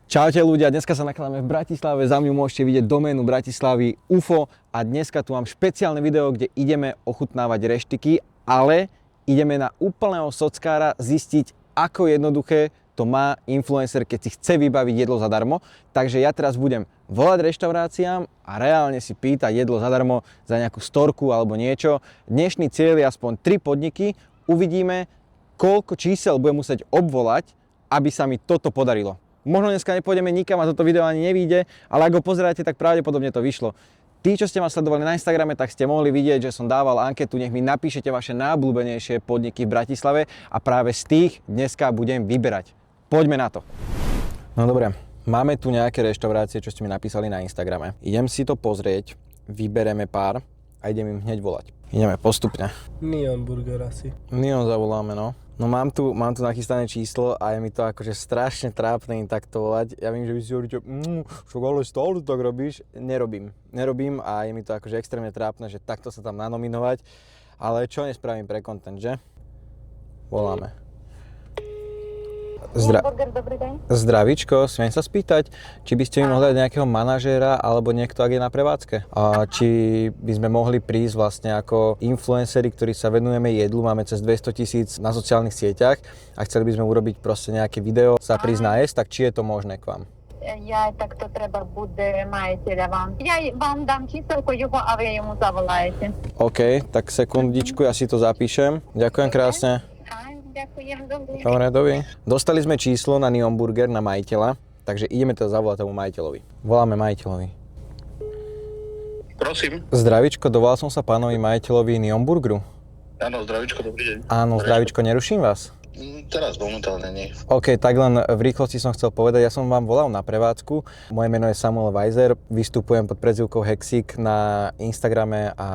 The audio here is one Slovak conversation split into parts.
Čaute ľudia, dneska sa nakladáme v Bratislave, za mňu môžete vidieť doménu Bratislavy UFO a dneska tu mám špeciálne video, kde ideme ochutnávať reštiky, ale ideme na úplného sockára zistiť, ako jednoduché to má influencer, keď si chce vybaviť jedlo zadarmo. Takže ja teraz budem volať reštauráciám a reálne si pýtať jedlo zadarmo za nejakú storku alebo niečo. Dnešný cieľ je aspoň 3 podniky, uvidíme, koľko čísel budem musieť obvolať, aby sa mi toto podarilo. Možno dneska nepôjdeme nikam a toto video ani nevíde, ale ak ho pozeráte, tak pravdepodobne to vyšlo. Tí, čo ste ma sledovali na Instagrame, tak ste mohli vidieť, že som dával anketu, nech mi napíšete vaše najobľúbenejšie podniky v Bratislave a práve z tých dneska budem vyberať. Poďme na to. No dobre, máme tu nejaké reštaurácie, čo ste mi napísali na Instagrame. Idem si to pozrieť, vybereme pár a idem im hneď volať. Ideme postupne. Neon Burger asi. Neon zavoláme, no. No mám tu nachystané číslo a je mi to akože strašne trápne im takto volať. Ja viem, že vy si hovoríte, však ale stále tak robíš. Nerobím a je mi to akože extrémne trápne, že takto sa tam nanominovať. Ale čo nespravím pre content, že? Voláme. Burger, dobrý deň. Zdravíčko, smiem sa spýtať, či by ste mi mohli dať nejakého manažéra alebo niekto, ak je na prevádzke. A či by sme mohli prísť vlastne ako influenceri, ktorí sa venujeme jedlu, máme cez 200 000 na sociálnych sieťach a chceli by sme urobiť proste nejaké video, sa prísť nájsť, tak či je to možné k vám? Ja tak to treba bude majiteľa vám. Ja vám dám číselku jeho a vy mu zavolajete. OK, tak sekundičku, ja si to zapíšem. Ďakujem krásne. Ďakujem, dobrý. Dobre, dobrý. Dostali sme číslo na Neon Burger, na majiteľa, takže ideme teda zavolať tomu majiteľovi. Voláme majiteľovi. Prosím. Zdravíčko, dovolal som sa pánovi majiteľovi Neon Burgeru. Áno, zdravíčko, dobrý deň. Áno, zdravíčko, neruším vás? Teraz momentálne nie. OK, tak len v rýchlosti som chcel povedať, ja som vám volal na prevádzku. Moje meno je Samuel Weiser, vystupujem pod predzývkou Hexik na Instagrame a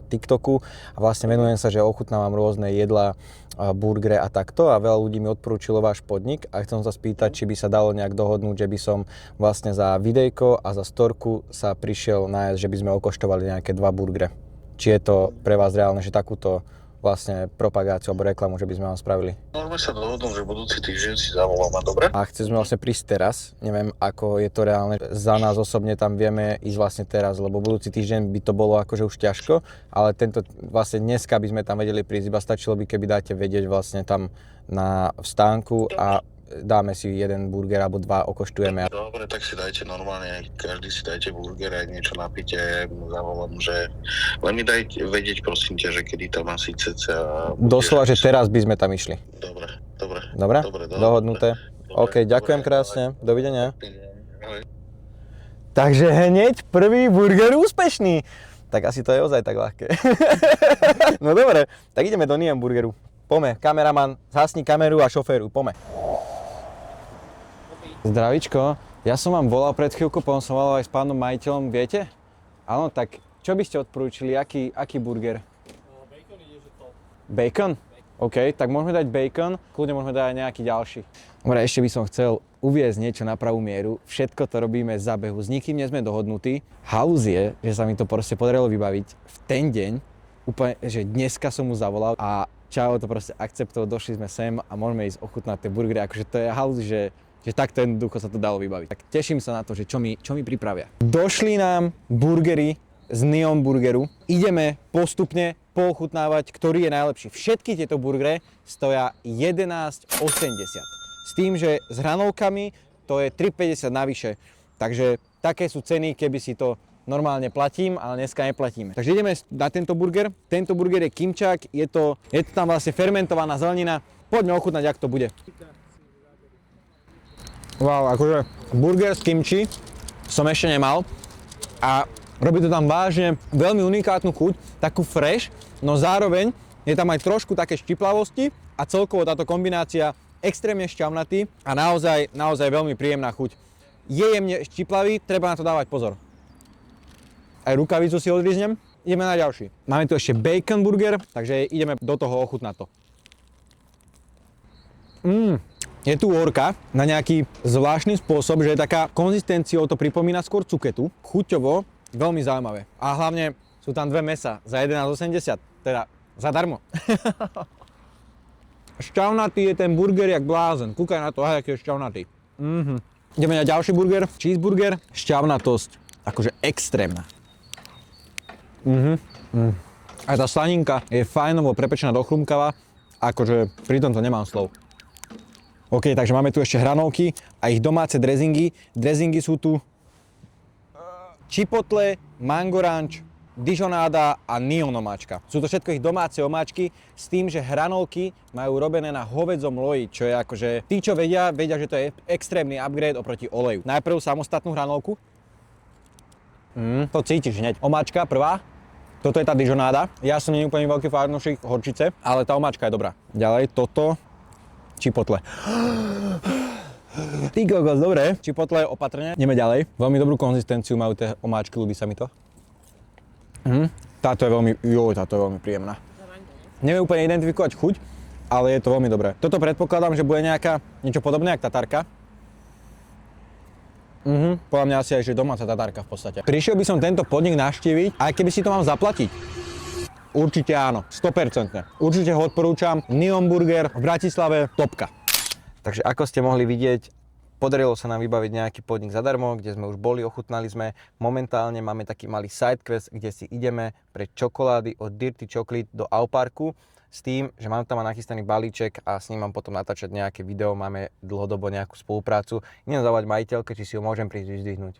TikToku a vlastne venujem sa, že ochutnávam rôzne jedlá, burgery a takto a veľa ľudí mi odporúčilo váš podnik a chcem sa spýtať, či by sa dalo nejak dohodnúť, že by som vlastne za videjko a za storku sa prišiel nájsť, že by sme okoštovali nejaké 2 burgery. Či je to pre vás reálne, že takúto vlastne propagáciu alebo reklamu, že by sme vám spravili. Môžeme sa dohodnúť, že budúci týždeň si zavoláme, dobre? A chceme vlastne prísť teraz, neviem ako je to reálne, za nás osobne tam vieme ísť vlastne teraz, lebo budúci týždeň by to bolo akože už ťažko, ale tento vlastne dneska by sme tam vedeli prísť, iba stačilo by, keby dáte vedieť vlastne tam na vstánku a dáme si 1 burger alebo 2 okoštujeme. Dobre, tak si dajte normálne, každý si dajte burger aj niečo napíte, zavolám, že len mi dajte vedieť prosím ťa, že kedy tam asi cca... Doslova, že teraz by sme tam išli. Dobre. Dobre? Dohodnuté? OK, ďakujem krásne, dovidenia. Takže hneď prvý burger úspešný. Tak asi to je ozaj tak ľahké. No dobre, tak ideme do Neon Burgeru. Pome, kameraman, zhasni kameru a šoféru, pome. Zdravíčko, ja som vám volal pred chvíľkou, potom som volal aj s pánom majiteľom, viete? Áno, tak čo by ste odporúčili, aký burger? Bacon ide, že to. Bacon? OK, tak môžeme dať bacon, kľudne môžeme dať aj nejaký ďalší. Dobre, ešte by som chcel uviesť niečo na pravú mieru. Všetko to robíme z zábehu, s nikým nie sme dohodnutí. Halus je, že sa mi to proste podarilo vybaviť v ten deň, úplne, že dneska som mu zavolal a čau, to proste akceptoval, došli sme sem a môžeme ísť ochutnať tie burgery, akože to je halus, že takto jednoducho sa to dalo vybaviť. Tak teším sa na to, že čo mi pripravia. Došli nám burgery z Neon Burgeru. Ideme postupne poochutnávať, ktorý je najlepší. Všetky tieto burgery stoja 11,80. S tým, že s hranolkami to je 3,50 navyše. Takže také sú ceny, keby si to normálne platím, ale dneska neplatíme. Takže ideme na tento burger. Tento burger je kimčak, je to tam vlastne fermentovaná zelenina. Poďme ochutnať, jak to bude. Wow, akože burger s kimči som ešte nemal a robí to tam vážne veľmi unikátnu chuť, takú fresh, no zároveň je tam aj trošku také štiplavosti a celkovo táto kombinácia extrémne šťavnatý a naozaj veľmi príjemná chuť. Je jemne štiplavý, treba na to dávať pozor. Aj rukavicu si odriznem, ideme na ďalší. Máme tu ešte bacon burger, takže ideme do toho ochutnať to. Je tu orka na nejaký zvláštny spôsob, že je taká konzistenciou, to pripomína skôr cuketu. Chuťovo veľmi zaujímavé. A hlavne sú tam 2 mäsa za 11,80, teda zadarmo. Šťavnatý je ten burger jak blázen. Kúkaj na to, aký je šťavnatý. Ideme na ďalší burger, cheeseburger, šťavnatosť, akože extrémna. A tá slaninka je fajnovo prepečená do chrumkava, akože pri tomto nemám slov. OK, takže máme tu ešte hranolky a ich domáce dressingy. Dressingy sú tu chipotle, mango ranch, dijonáda a neon omáčka. Sú to všetko ich domáce omáčky s tým, že hranolky majú robené na hovädzom loji, čo je akože tí, čo vedia, že to je extrémny upgrade oproti oleju. Najprv samostatnú hranolku. To cítiš hneď. Omáčka prvá. Toto je tá dijonáda. Ja som nie úplne veľký fanúšik horčice, ale tá omáčka je dobrá. Ďalej toto chipotle. Ty kokos, dobre. Chipotle opatrne. Ideme ďalej. Veľmi dobrú konzistenciu majú tie omáčky, ľúbi sa mi to. Táto je veľmi príjemná. Neviem úplne identifikovať chuť, ale je to veľmi dobré. Toto predpokladám, že bude niečo podobné ako tatárka. Podľa mňa asi aj, že domáca tatárka v podstate. Prišiel by som tento podnik navštíviť, aj keby si to mám zaplatiť. Určite áno, 100%. Určite ho odporúčam. Neon Burger v Bratislave, topka. Takže ako ste mohli vidieť, podarilo sa nám vybaviť nejaký podnik zadarmo, kde sme už boli, ochutnali sme. Momentálne máme taký malý sidequest, kde si ideme pre čokolády od Dirty Chocolate do Auparku s tým, že mám tam nachystaný balíček a s ním mám potom natáčať nejaké video, máme dlhodobo nejakú spoluprácu. Idem zavolať majiteľke, či si ho môžem prísť vyzdvihnúť.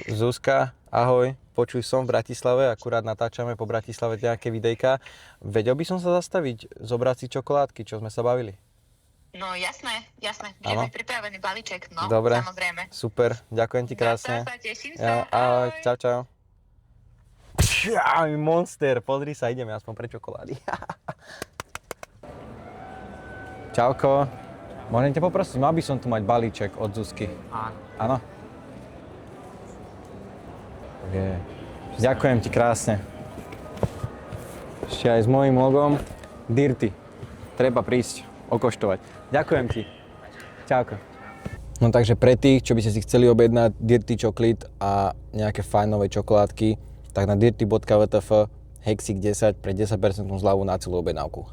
Zuzka, ahoj. Počuj, som v Bratislave, akurát natáčame po Bratislave nejaké videjka. Vedel by som sa zastaviť, zobrať si čokoládky, čo sme sa bavili? No jasné. Je mi pripravený balíček, no dobre, samozrejme. Super, ďakujem ti krásne. Teším sa. Ahoj, čau. Monster, pozri sa, ideme aspoň pre čokolády. Čauko, môžem ťa poprosiť, mal by som tu mať balíček od Zuzky. Áno. Ďakujem ti krásne. Ešte aj s mojím logom Dirty. Treba prísť, okoštovať. Ďakujem ti. Čauko. No takže pre tých, čo by ste si chceli objednať Dirty Chocolate a nejaké fajnové čokoládky, tak na dirty.wtf hexik 10 pre 10% zľavu na celú objednávku.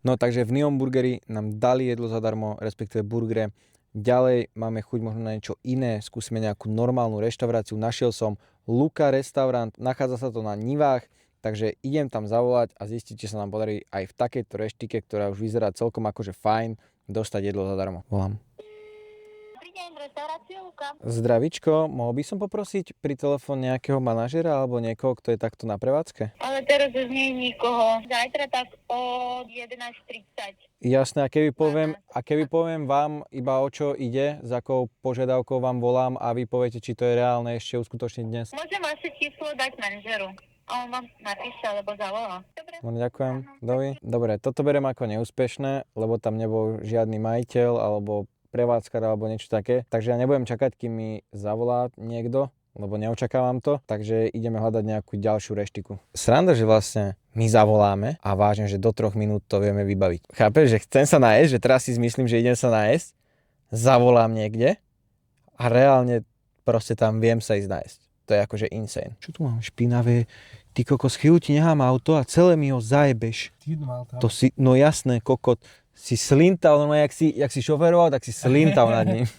No takže v Neon Burgeri nám dali jedlo zadarmo, respektíve burgere. Ďalej máme chuť možno na niečo iné, skúsime nejakú normálnu reštauráciu. Našiel som Luka restaurant, nachádza sa to na Nivách, takže idem tam zavolať a zistiť, či sa nám podarí aj v takejto reštike, ktorá už vyzerá celkom akože fajn, dostať jedlo zadarmo. Volám. Dobrý deň, reštaurácia Luka. Zdravičko, mohol by som poprosiť pri telefóne nejakého manažera alebo niekoho, kto je takto na prevádzke? Ale teraz už nie je nikoho. Zajtra tak o 11:30. Jasné, a keby poviem vám iba o čo ide, s akou požiadavkou vám volám a vy poviete, či to je reálne ešte uskutočniť dnes? Môžem vaše číslo dať manažeru. A on vám napíše, alebo zavolá. Dobre. No, ďakujem. Dobre, toto beriem ako neúspešné, lebo tam nebol žiadny majiteľ alebo prevádzkar alebo niečo také. Takže ja nebudem čakať, kým mi zavolá niekto, lebo neočakávam to. Takže ideme hľadať nejakú ďalšiu reštiku. Sranda, že vlastne my zavoláme a vážne, že do 3 minút to vieme vybaviť. Chápeš, že chcem sa nájsť, že teraz si myslím, že idem sa nájsť, zavolám niekde a reálne proste tam viem sa ísť nájsť. To je akože insane. Čo tu mám špinavé? Ty kokos, chvíľu ti nechám auto a celé mi ho zajebeš. To si, no jasné, kokot. Si slintal, no jak si šoferoval, tak si slintal nad ním.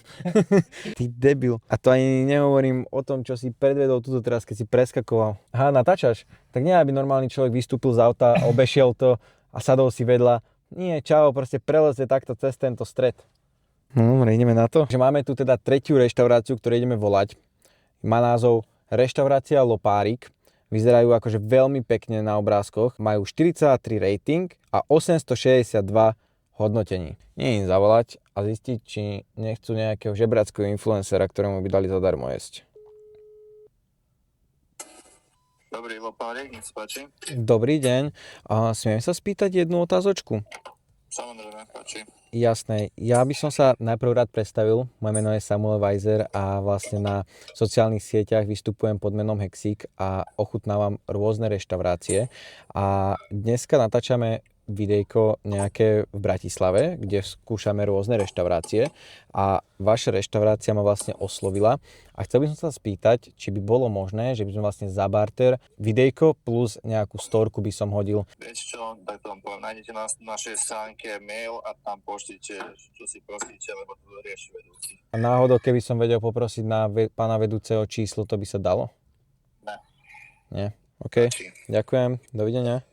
Ty debil. A to ani nehovorím o tom, čo si predvedol tuto teraz, keď si preskakoval. Aha, natáčaš? Tak nie, aby normálny človek vystúpil z auta, obešiel to a sadol si vedľa. Nie, čau, proste preleze takto cez tento stred. No dobre, ideme na to. Že máme tu teda tretiu reštauráciu, ktorú ideme volať. Má názov Reštaurácia Lopárik. Vyzerajú akože veľmi pekne na obrázkoch. Majú 43 rating a 862 hodnotení. Nie im zavolať a zistiť, či nechcú nejakého žebrackého influencera, ktorému by dali zadarmo jesť. Dobrý, Lopárik, nech sa páči. Dobrý deň. Smiem sa spýtať jednu otázočku? Samozrejme, páči. Jasné. Ja by som sa najprv rád predstavil. Moje meno je Samuel Weiser a vlastne na sociálnych sieťach vystupujem pod menom Hexik a ochutnávam rôzne reštaurácie. A dneska natáčame videjko nejaké v Bratislave, kde skúšame rôzne reštaurácie a vaša reštaurácia ma vlastne oslovila a chcel by som sa spýtať, či by bolo možné, že by sme vlastne za barter videjko plus nejakú storku by som hodil. Vieš čo, tak to vám poviem, nájdete na našej stránke mail a tam pošlite, čo si prosíte, lebo to rieši vedúci. A náhodou, keby som vedel poprosiť na pána vedúceho číslo, to by sa dalo? Ne. Nie? OK, ďakujem, dovidenia.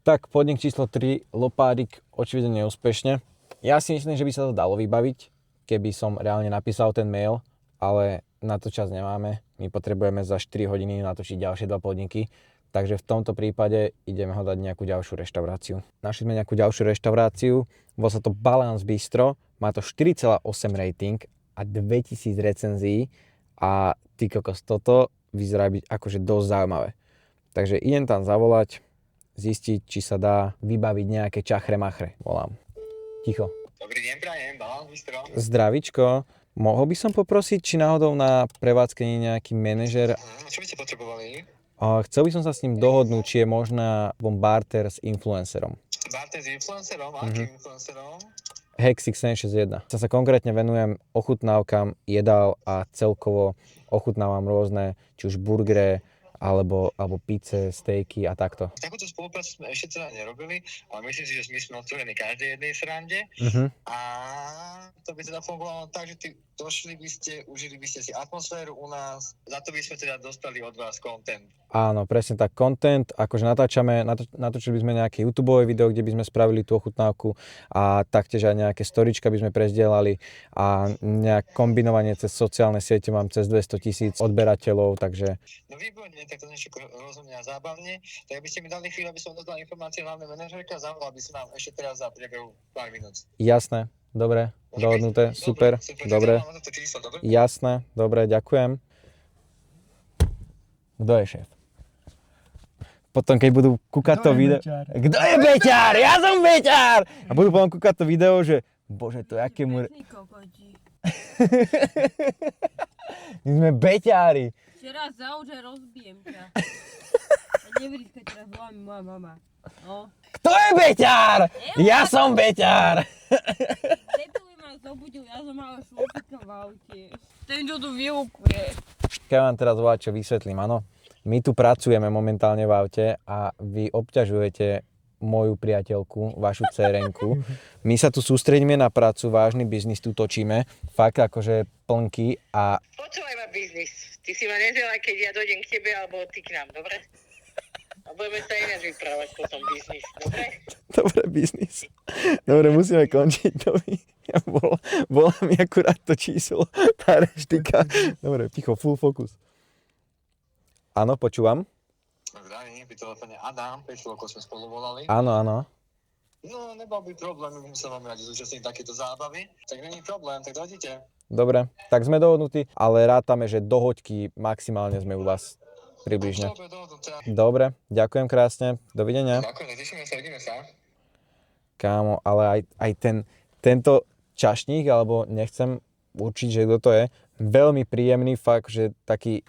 Tak, podnik číslo 3, lopárik, očividne neúspešne. Ja si myslím, že by sa to dalo vybaviť, keby som reálne napísal ten mail, ale na to čas nemáme. My potrebujeme za 4 hodiny natočiť ďalšie 2 podniky, takže v tomto prípade ideme hľadať nejakú ďalšiu reštauráciu. Našli sme nejakú ďalšiu reštauráciu, volá sa to Balance Bistro, má to 4,8 rating a 2000 recenzií a ty kokos, toto vyzerá byť akože dosť zaujímavé. Takže idem tam zavolať, zistiť, či sa dá vybaviť nejaké čachre-machre. Volám. Ticho. Dobrý deň, prajem, Balance Bistro. Zdravičko. Mohol by som poprosiť, či náhodou na prevádzke nie je nejaký manažer? Čo by ste potrebovali? Chcel by som sa s ním dohodnúť, či je možná barter s influencerom. Barter s influencerom? Akým influencerom? Hex761. Ja sa konkrétne venujem ochutnávkam jedál a celkovo ochutnávam rôzne, či už burgery, alebo pizze, stejky a takto. Takúto spoluprácu sme ešte teda nerobili, ale myslím si, že my sme otvorení každej jednej srande a to by teda fungovalo tak, že došli by ste, užili by ste si atmosféru u nás, za to by sme teda dostali od vás content. Áno, presne tak, content, akože natočili by sme nejaké YouTubeové video, kde by sme spravili tú ochutnávku a taktiež aj nejaké storička by sme prezdielali a nejak kombinovanie cez sociálne siete mám cez 200 000 odberateľov, takže... No výborne, tak to niečo rozumne a zábavne, tak by ste mi dali chvíľu, aby som dostal informácie hlavnej manažérka a zavolal by som nám ešte teraz za priebehu pár minút. Jasné, dobre, dohodnuté, super, dobre, jasné, dobre, ďakujem. Kto je šéf? Potom, keď budú kúkať to video... Kto je beťar? Ja som beťar! A budú potom kúkať to video, že bože, to jaké mu... My sme beťári. Ešte raz zauč a rozbijem ťa. A nevrískaj, teraz volá mi moja mama. No. Kto je beťar? Ja som beťar. Debili ma zobudil, ja som mala šlopika v aute. Ten, čo tu vyhukuje. Ja vám teraz volať, čo vysvetlím, áno. My tu pracujeme momentálne v aute a vy obťažujete moju priateľku, vašu dcerenku. My sa tu sústredíme na prácu, vážny biznis tu točíme, fakt akože plnky a... Počúvaj ma biznis. Ty si ma neželaj, keď ja dojdem k tebe, alebo ty k nám, dobre? A budeme sa ináč vyprávať potom biznis, dobre? Dobre, biznis. Dobre, musíme končiť. Ja volá mi akurát to číslo, tá reštika. Dobre, ticho, full focus. Áno, počúvam. Zdravím, pri telefóne Adam, ako sme spolu volali. Áno, áno. No, nebol by problém, my sa vám radi zúčastniť takéto zábavy. Tak není problém, tak dojdite. Dobre, tak sme dohodnutí, ale rátame, že do hoďky maximálne sme u vás približne. Dobre, ďakujem krásne, dovidenia. Ďakujem, tešíme sa, vidíme sa. Kámo, ale aj tento čašník, alebo nechcem určiť, že kto to je, veľmi príjemný, fakt, že taký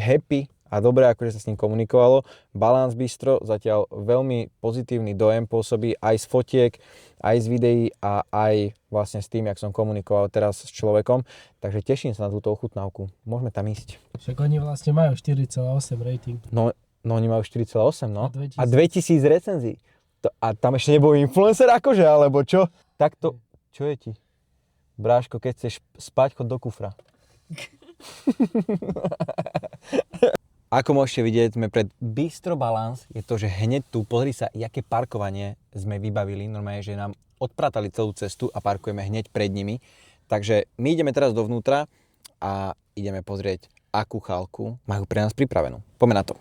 happy a dobre, akože sa s ním komunikovalo. Balance Bistro zatiaľ veľmi pozitívny dojem pôsobí aj z fotiek, aj z videí a aj vlastne s tým, jak som komunikoval teraz s človekom. Takže teším sa na túto ochutnávku. Môžeme tam ísť. Však oni vlastne majú 4,8 rating. No oni majú 4,8, no. A 2000. A 2000 recenzií. A tam ešte nebol influencer akože, alebo čo? Takto, čo je ti? Bráško, keď chceš spať, chod do kufra. Ako môžete vidieť, sme pred Bistro Balance. Je to, že hneď tu, pozri sa, jaké parkovanie sme vybavili. Normálne, že nám odpratali celú cestu a parkujeme hneď pred nimi. Takže my ideme teraz dovnútra a ideme pozrieť, akú chálku majú pre nás pripravenú. Poďme na to.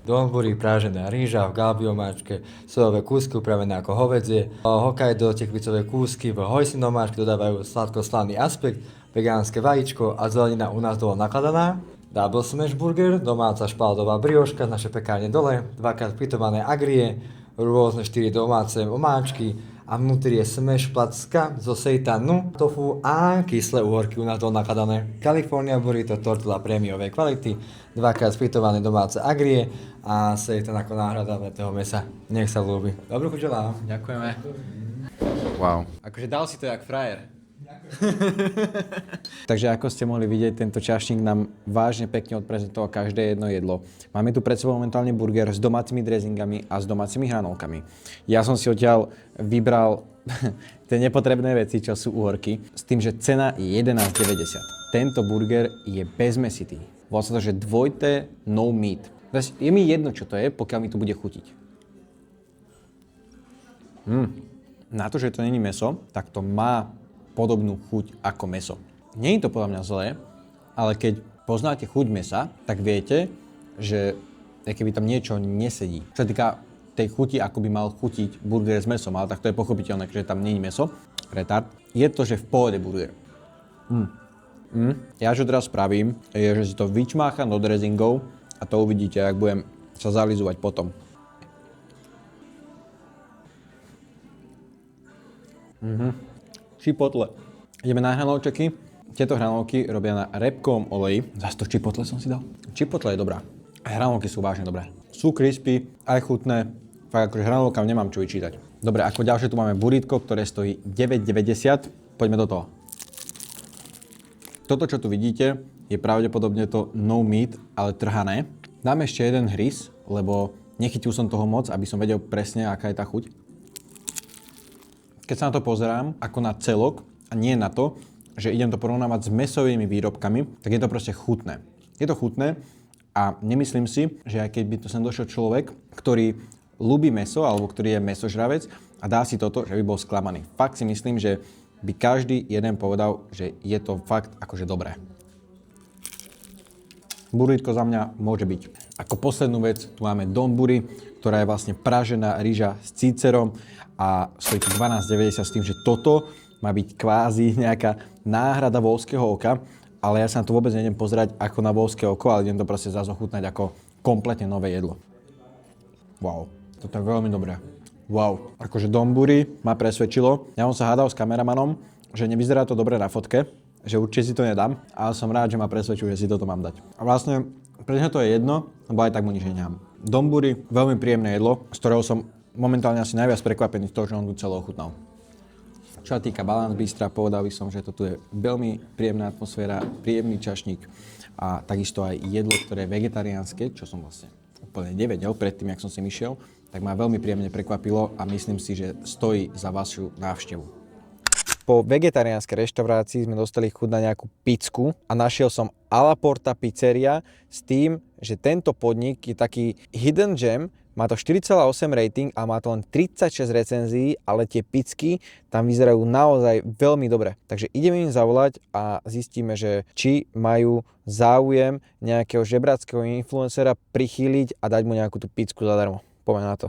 Donburi, prážená rýža v galbiomáčke, sojové kúsky upravené ako hovädzie, Hokkaido tekvicové kúsky v hojsinom máčke dodávajú sladko-slaný aspekt, vegánske vajíčko a zelenina u nás dole nakladaná. Double smash burger, domáca špaldová brioška, naše pekárne dole, dvakrát fritované agrie, rôzne 4 domáce omáčky a vnútri je smash placka zo seitanu, tofu a kyslé uhorky u nás to nakladané. California burrito, tortilla prémiovej kvality, dvakrát spritované domáce agrie a seitan ako náhrada toho mesa. Nech sa ľúbi. Dobrú chuť želám. Ďakujeme. Wow. Akože dal si to jak frajer. Takže ako ste mohli vidieť, tento čašník nám vážne pekne odprezentoval každé jedno jedlo. Máme tu pred sebou momentálne burger s domácimi dressingami a s domácimi hranolkami. Ja som si odtiaľ vybral tie nepotrebné veci, čo sú uhorky, s tým, že cena je 11,90. Tento burger je bezmesitý. Volá sa to, že dvojité no meat. Je mi jedno, čo to je, pokiaľ mi to bude chutiť. Na to, že to není mäso, tak to má podobnú chuť ako mäso. Nie je to podľa mňa zlé, ale keď poznáte chuť mäsa, tak viete, že keby tam niečo nesedí. Čo sa týka tej chuti, ako by mal chutiť burger s mäsom, ale tak to je pochopiteľné, že tam nie je mäso. Retard. Je to, že v pohode burger. Ja čo teraz spravím, je, že si to vyčmácham do dressingov a to uvidíte, ak budem sa zalizovať potom. Chipotle. Ideme na hranolčeky. Tieto hranolky robia na repkovom oleji. Zas to chipotle som si dal. Chipotle je dobrá. A hranolky sú vážne dobré. Sú crispy, aj chutné. Fakt akože hranolkám nemám čo vyčítať. Dobre, ako ďalšie tu máme burrito, ktoré stojí 9,90. Poďme do toho. Toto, čo tu vidíte, je pravdepodobne to no meat, ale trhané. Dám ešte jeden hryz, lebo nechytil som toho moc, aby som vedel presne, aká je tá chuť. Keď sa na to pozerám ako na celok a nie na to, že idem to porovnávať s mäsovými výrobkami, tak je to proste chutné. Je to chutné a nemyslím si, že aj keď by to sem došiel človek, ktorý ľúbi mäso alebo ktorý je mäsožravec a dá si toto, že by bol sklamaný. Fakt si myslím, že by každý jeden povedal, že je to fakt akože dobré. Burrito za mňa môže byť. Ako poslednú vec tu máme donburi, ktorá je vlastne pražená ryža s cícerom a stojí 12,90 s tým, že toto má byť kvázi nejaká náhrada voľského oka, ale ja sa na to vôbec nejdem pozerať ako na voľské oko, ale idem to proste zase ochutnať ako kompletne nové jedlo. Wow, toto je veľmi dobré. Wow, akože donburi ma presvedčilo. Ja som sa hádal s kameramanom, že nevyzerá to dobre na fotke, že určite si to nedám, ale som rád, že ma presvedčil, že si toto mám dať. A vlastne pre mňa to je jedno, lebo aj tak mu nič nenechám. Donburi, veľmi príjemné jedlo, z ktorého som momentálne asi najviac prekvapený z toho, že on tu celé ochutnal. Čo sa týka Balance Bistra, povedal by som, že toto je veľmi príjemná atmosféra, príjemný čašník a takisto aj jedlo, ktoré je vegetariánske, čo som vlastne úplne nevedel predtým, jak som sem išiel, tak ma veľmi príjemne prekvapilo a myslím si, že stojí za vašu návštevu. Po vegetariánskej reštaurácii sme dostali chuť na nejakú pizzu a našiel som Alla Porta pizzeria s tým, že tento podnik je taký hidden gem, má to 4,8 rating a má to len 36 recenzií, ale tie pizzky tam vyzerajú naozaj veľmi dobre. Takže ideme im zavolať a zistíme, že či majú záujem nejakého žebráckého influencera prichýliť a dať mu nejakú tú pizzku zadarmo. Poďme na to.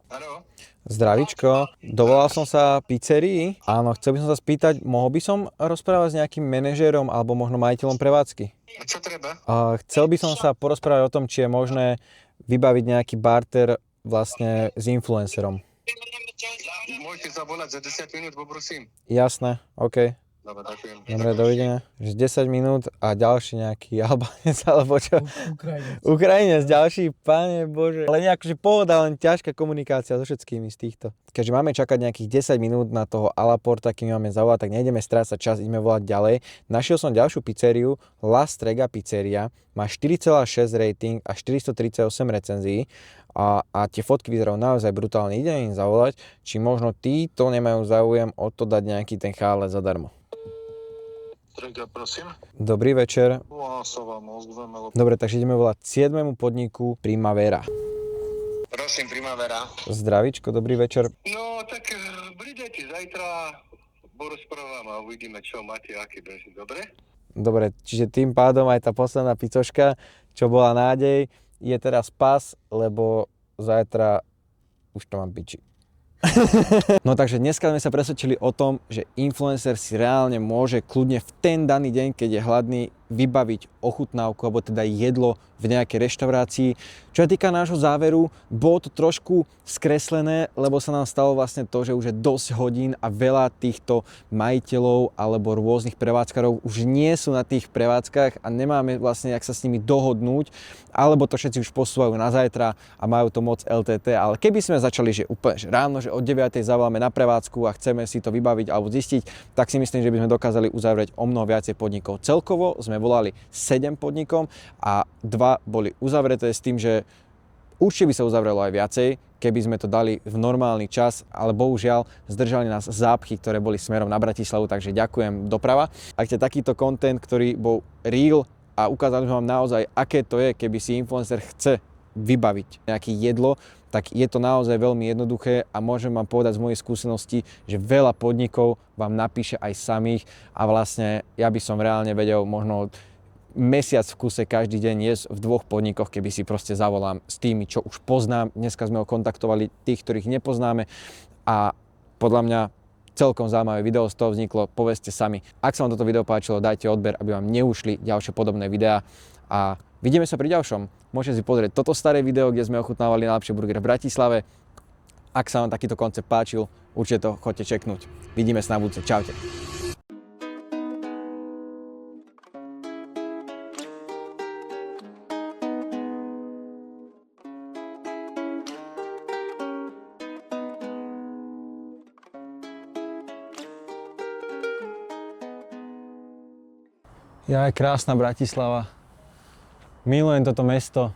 Áno. Zdravíčko, dovolal som sa pizzerii. Áno, chcel by som sa spýtať, mohol by som rozprávať s nejakým manažérom alebo možno majiteľom prevádzky? Čo treba? Chcel by som sa porozprávať o tom, či je možné vybaviť nejaký barter vlastne s influencerom. Môžete zavolať za 10 minút, poprosím. Jasné, OK. Dobre, ďakujem. Dobre, dovidenia. 10 minút a ďalší nejaký Albánec alebo čo? Ukrajinec ďalší, Pane Bože. Ale nejak, že pohoda, len ťažká komunikácia so všetkými z týchto. Keďže máme čakať nejakých 10 minút na toho Alla Porta, kým máme zavolať, tak nejdeme strácať čas, ideme volať ďalej. Našiel som ďalšiu pizzeriu, La Strega pizzeria, má 4,6 rating a 438 recenzií. A tie fotky vyzerajú naozaj brutálne. Idem im zavolať, či možno títo nemajú záujem o to dať nejaký ten chále zadarmo. Prosím. Dobrý večer. Sa vám ozveme. Dobre, takže ideme volať 7. podniku Primavera. Prosím, Primavera. Zdravíčko, dobrý večer. No, tak prídete zajtra, porozprávam a uvidíme, čo máte, aký benzín, dobre? Dobre, čiže tým pádom aj tá posledná picoška, čo bola nádej, je teraz pas, lebo zajtra už to mám piči. No takže dneska sme sa presvedčili o tom, že influencer si reálne môže kľudne v ten daný deň, keď je hladný, vybaviť ochutnávku alebo teda jedlo v nejakej reštaurácii. Čo sa týka nášho záveru, bolo to trošku skreslené, lebo sa nám stalo vlastne to, že už je dosť hodín a veľa týchto majiteľov alebo rôznych prevádzkarov už nie sú na tých prevádzkach a nemáme vlastne jak sa s nimi dohodnúť, alebo to všetci už posúvajú na zajtra a majú to moc LTT, ale keby sme začali, že úplne že ráno, že od 9. zavoláme na prevádzku a chceme si to vybaviť alebo zistiť, tak si myslím, že by sme dokázali uzavrieť o mnoho viacej podnikov. Celkovo sme volali 7 podnikom a 2 boli uzavreté s tým, že určite by sa uzavrelo aj viacej, keby sme to dali v normálny čas, ale bohužiaľ zdržali nás zápchy, ktoré boli smerom na Bratislavu, takže ďakujem doprava. Ak ste takýto content, ktorý bol real a ukázali sme vám naozaj, aké to je, keby si influencer chce vybaviť nejaké jedlo, tak je to naozaj veľmi jednoduché a môžem vám povedať z mojej skúsenosti, že veľa podnikov vám napíše aj samých a vlastne ja by som reálne vedel možno mesiac v kuse každý deň jesť v 2 podnikoch, keby si proste zavolám s tými, čo už poznám. Dneska sme ho kontaktovali tých, ktorých nepoznáme a podľa mňa celkom zaujímavé video z toho vzniklo. Povedzte sami, ak sa vám toto video páčilo, dajte odber, aby vám neušli ďalšie podobné videá a vidíme sa pri ďalšom. Môžete si pozrieť toto staré video, kde sme ochutnávali najlepšie burger v Bratislave. Ak sa vám takýto koncept páčil, určite to choďte čeknúť. Vidíme sa na budúce. Čaute. Ja je krásna Bratislava. Milujem toto mesto.